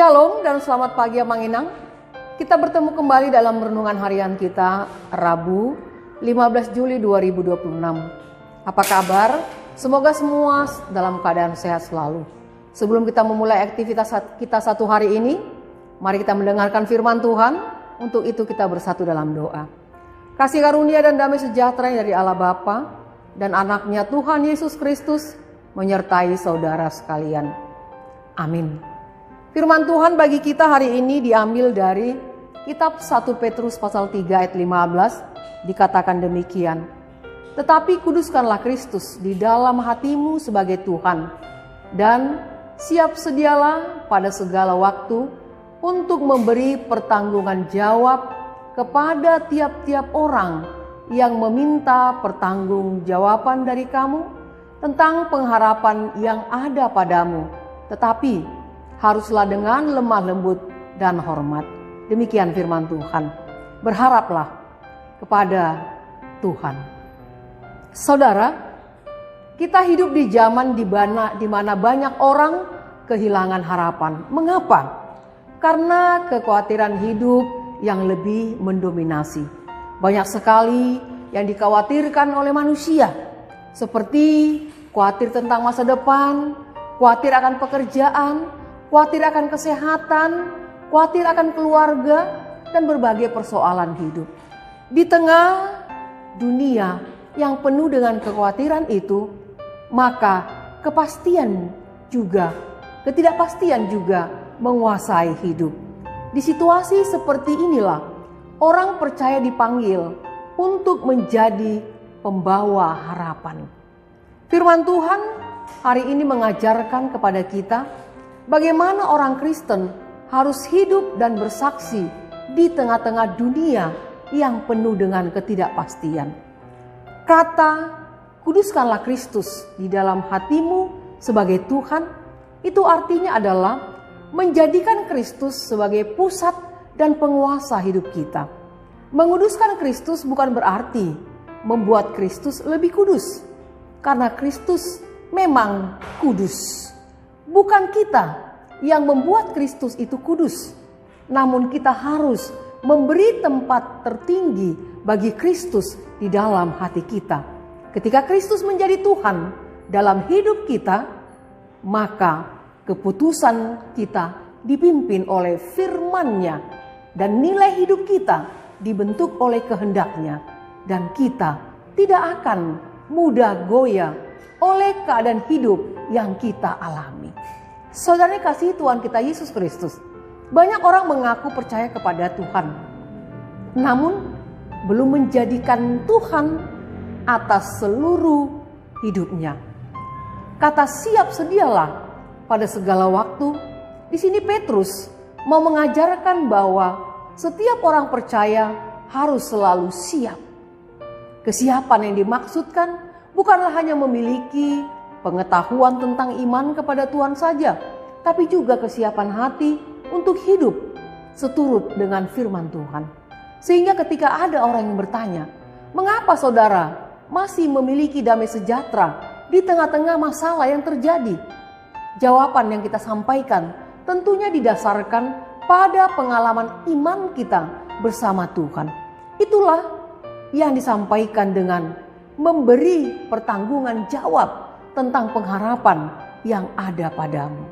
Shalom dan selamat pagi Manginang. Kita bertemu kembali dalam renungan harian kita Rabu 15 Juli 2026. Apa kabar? Semoga semua dalam keadaan sehat selalu. Sebelum kita memulai aktivitas kita satu hari ini, mari kita mendengarkan firman Tuhan. Untuk itu kita bersatu dalam doa. Kasih karunia dan damai sejahtera dari Allah Bapa dan anaknya Tuhan Yesus Kristus menyertai saudara sekalian. Amin. Firman Tuhan bagi kita hari ini diambil dari kitab 1 Petrus pasal 3 ayat 15, dikatakan demikian. Tetapi kuduskanlah Kristus di dalam hatimu sebagai Tuhan, dan siap sedialah pada segala waktu untuk memberi pertanggungan jawab kepada tiap-tiap orang yang meminta pertanggungjawaban dari kamu tentang pengharapan yang ada padamu, tetapi haruslah dengan lemah lembut dan hormat. Demikian firman Tuhan. Berharaplah kepada Tuhan. Saudara, kita hidup di zaman di mana banyak orang kehilangan harapan. Mengapa? Karena kekhawatiran hidup yang lebih mendominasi. Banyak sekali yang dikhawatirkan oleh manusia. Seperti khawatir tentang masa depan, khawatir akan pekerjaan, khawatir akan kesehatan, khawatir akan keluarga, dan berbagai persoalan hidup. Di tengah dunia yang penuh dengan kekhawatiran itu, maka ketidakpastian juga menguasai hidup. Di situasi seperti inilah, orang percaya dipanggil untuk menjadi pembawa harapan. Firman Tuhan hari ini mengajarkan kepada kita bagaimana orang Kristen harus hidup dan bersaksi di tengah-tengah dunia yang penuh dengan ketidakpastian. Kata, kuduskanlah Kristus di dalam hatimu sebagai Tuhan, itu artinya adalah menjadikan Kristus sebagai pusat dan penguasa hidup kita. Menguduskan Kristus bukan berarti membuat Kristus lebih kudus, karena Kristus memang kudus. Bukan kita yang membuat Kristus itu kudus, namun kita harus memberi tempat tertinggi bagi Kristus di dalam hati kita. Ketika Kristus menjadi Tuhan dalam hidup kita, maka keputusan kita dipimpin oleh firman-Nya dan nilai hidup kita dibentuk oleh kehendak-Nya, dan kita tidak akan mudah goyah oleh keadaan hidup yang kita alami. Saudara kasih Tuhan kita Yesus Kristus, banyak orang mengaku percaya kepada Tuhan, namun belum menjadikan Tuhan atas seluruh hidupnya. Kata siap sedialah pada segala waktu, di sini Petrus mau mengajarkan bahwa setiap orang percaya harus selalu siap. Kesiapan yang dimaksudkan bukanlah hanya memiliki pengetahuan tentang iman kepada Tuhan saja, tapi juga kesiapan hati untuk hidup seturut dengan firman Tuhan. Sehingga ketika ada orang yang bertanya, mengapa saudara masih memiliki damai sejahtera di tengah-tengah masalah yang terjadi? Jawaban yang kita sampaikan tentunya didasarkan pada pengalaman iman kita bersama Tuhan. Itulah yang disampaikan dengan memberi pertanggungan jawab tentang pengharapan yang ada padamu.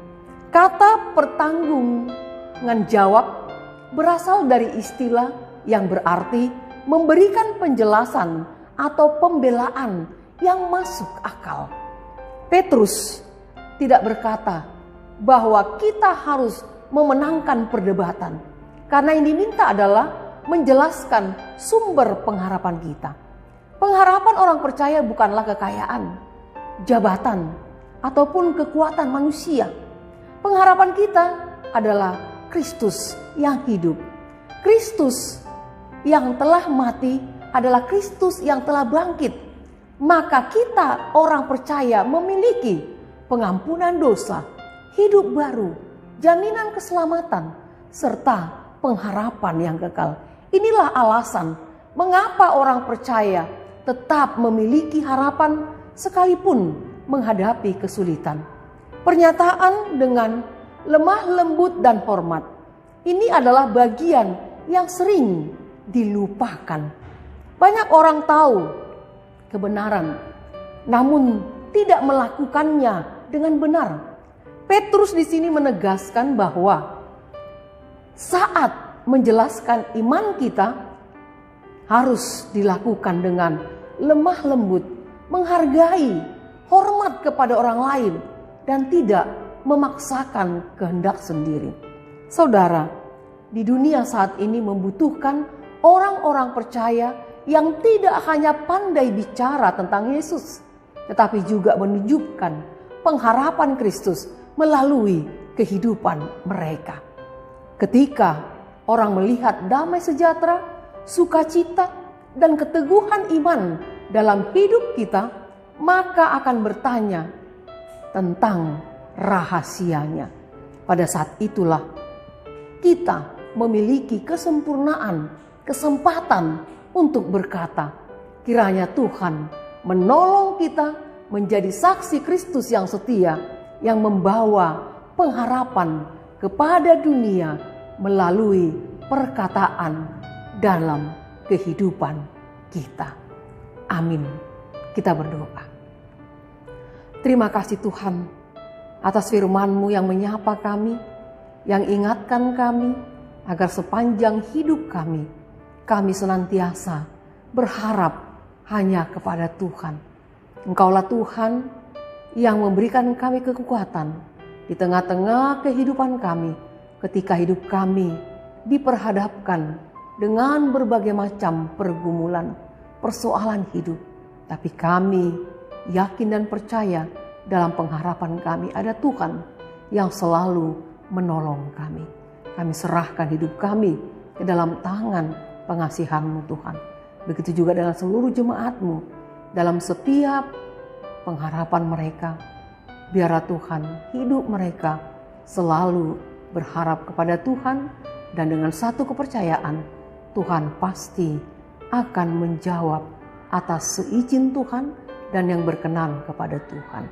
Kata pertanggungan jawab berasal dari istilah yang berarti memberikan penjelasan atau pembelaan yang masuk akal. Petrus tidak berkata bahwa kita harus memenangkan perdebatan, karena yang diminta adalah menjelaskan sumber pengharapan kita. Pengharapan orang percaya bukanlah kekayaan, jabatan, ataupun kekuatan manusia. Pengharapan kita adalah Kristus yang hidup. Kristus yang telah mati adalah Kristus yang telah bangkit. Maka kita orang percaya memiliki pengampunan dosa, hidup baru, jaminan keselamatan, serta pengharapan yang kekal. Inilah alasan mengapa orang percaya tetap memiliki harapan sekalipun menghadapi kesulitan. Pernyataan dengan lemah lembut dan hormat. Ini adalah bagian yang sering dilupakan. Banyak orang tahu kebenaran, namun tidak melakukannya dengan benar. Petrus di sini menegaskan bahwa saat menjelaskan iman kita harus dilakukan dengan lemah lembut, menghargai, hormat kepada orang lain, dan tidak memaksakan kehendak sendiri. Saudara, di dunia saat ini membutuhkan orang-orang percaya yang tidak hanya pandai bicara tentang Yesus, tetapi juga menunjukkan pengharapan Kristus melalui kehidupan mereka. Ketika orang melihat damai sejahtera, sukacita, dan keteguhan iman dalam hidup kita, maka akan bertanya tentang rahasianya. Pada saat itulah kita memiliki kesempurnaan, kesempatan untuk berkata, kiranya Tuhan menolong kita menjadi saksi Kristus yang setia, yang membawa pengharapan kepada dunia melalui perkataan dalam kehidupan kita. Amin. Kita berdoa. Terima kasih Tuhan atas firman-Mu yang menyapa kami, yang ingatkan kami agar sepanjang hidup kami senantiasa berharap hanya kepada Tuhan. Engkaulah Tuhan yang memberikan kami kekuatan di tengah-tengah kehidupan kami, ketika hidup kami diperhadapkan dengan berbagai macam pergumulan, persoalan hidup. Tapi kami yakin dan percaya dalam pengharapan kami ada Tuhan yang selalu menolong kami. Kami serahkan hidup kami ke dalam tangan pengasihan-Mu Tuhan. Begitu juga dengan seluruh jemaat-Mu dalam setiap pengharapan mereka. Biarlah Tuhan hidup mereka selalu berharap kepada Tuhan, dan dengan satu kepercayaan Tuhan pasti akan menjawab atas seizin Tuhan dan yang berkenan kepada Tuhan.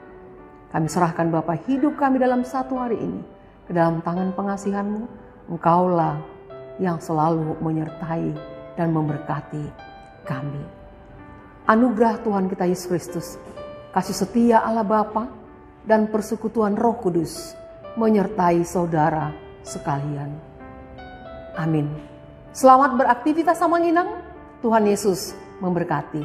Kami serahkan Bapa hidup kami dalam satu hari ini ke dalam tangan pengasihan-Mu. Engkaulah yang selalu menyertai dan memberkati kami. Anugerah Tuhan kita Yesus Kristus, kasih setia Allah Bapa, dan persekutuan Roh Kudus menyertai saudara sekalian. Amin. Selamat beraktivitas Samanginang. Tuhan Yesus memberkati.